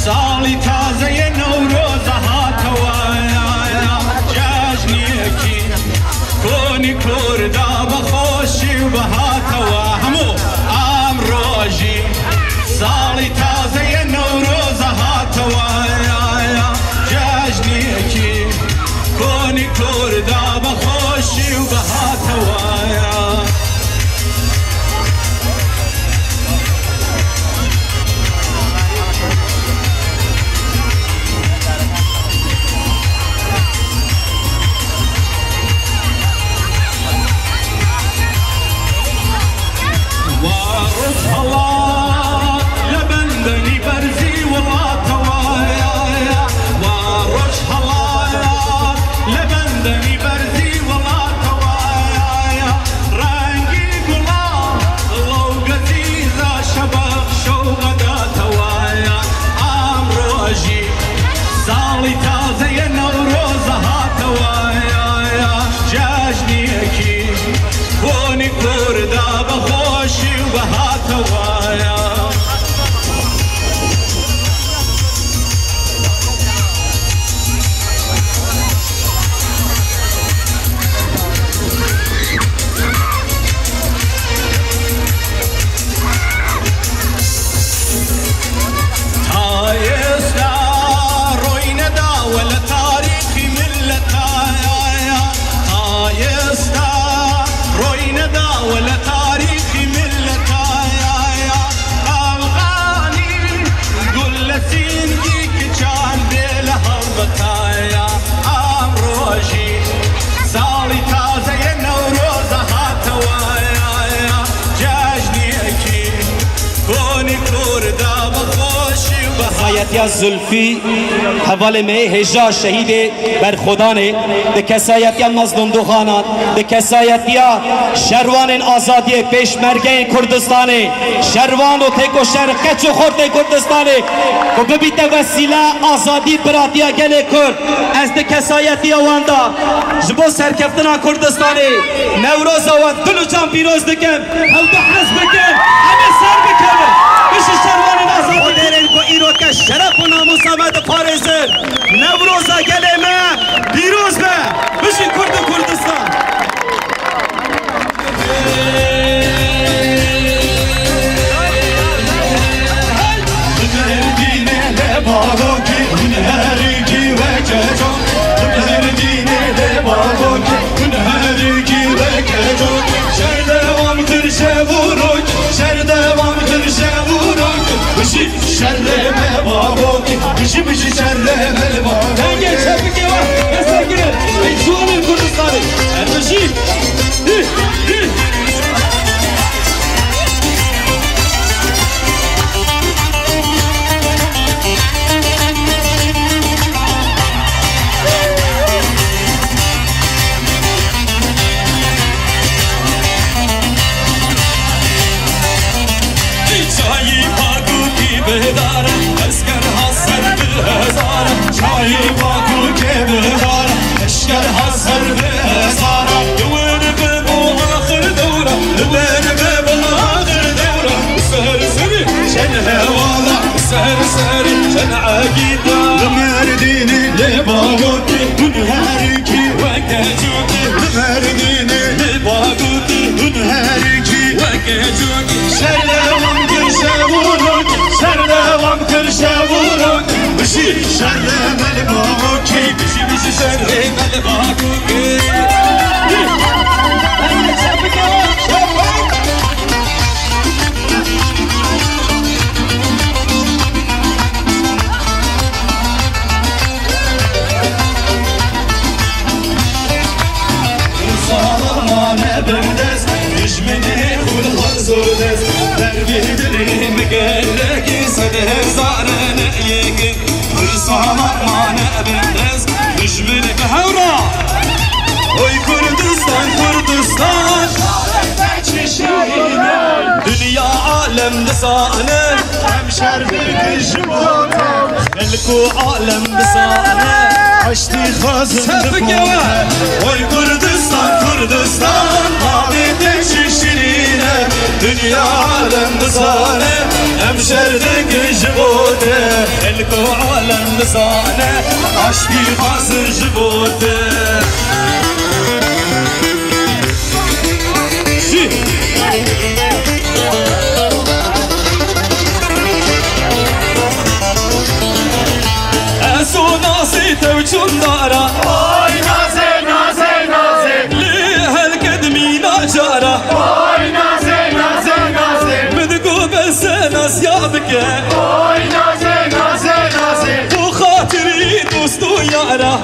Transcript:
ساڵی تازەیە نەورۆزە هاتەوە جاژنێکی کۆنی کووردا بەخۆشی و بەهاتەوە هەموو ئامڕۆژی ساڵی تازەیە نەورۆزە هاتەوە جاژنێکی کۆنی کووردا بەخۆشی و بەهاتەوە کسایتی زلفی حواله می هجا شهید برخودانه به کسایتی مظلوم دوخانات به کسایتی شروان آزادی پیشمرگه کردستانه شروان و تکو شرقچ و خورد کردستانه و ببیت وسیله آزادی براتیا گل کرد از ده کسایتی واندا جبو سرکفتنا کردستانه نوروز و دلو جان پیروز دکم هل بحرز بکن همه سر بکنه بشه شروان آزادی دیرین کو ایرو که شرف و ناموس آمد پارزه نوروزا گله ما پیروز به بشین کرد و کردستان بشي شرم الباب تنجي شبك يا واحد يا ساكنة الجوال الكردستاني المشي چای باکو که بدار اشکر حسر به هزارا دوین به مو آخر دورا دوین به مو آخر دورا سهر سری شن هوالا سهر سری شن عقیدا لمردینی لباگوتی دنهارکی وکجوکی لمردینی لباگوتی دنهارکی وکجوکی شرلوام کرشاورون شرلوام کرشاورون بشي شرم الباكي بشي شرم الباكي صالحنا بردس نجمني خل خزودس دربي دلي مقلقي صده زارنا يقي صالحنا بردس نجمني بهورا وي كردستان كردستان دنيا عالم لسانه هم شربك جبوته ملكو عالم لسانه عشتي خازن لفوته وي كردستان كردستان عابدك شرينه دنيا عالم لسانه هم شربك جبوته خلق وعالم لسانه عشقي خازن جبوته أسو ناسي توجون دارا Oy naze naze naze ليه هالقدمي ناجارة Oy naze naze naze بدقو بس ناس يابك Oy naze naze naze وخاطري دوستو يارا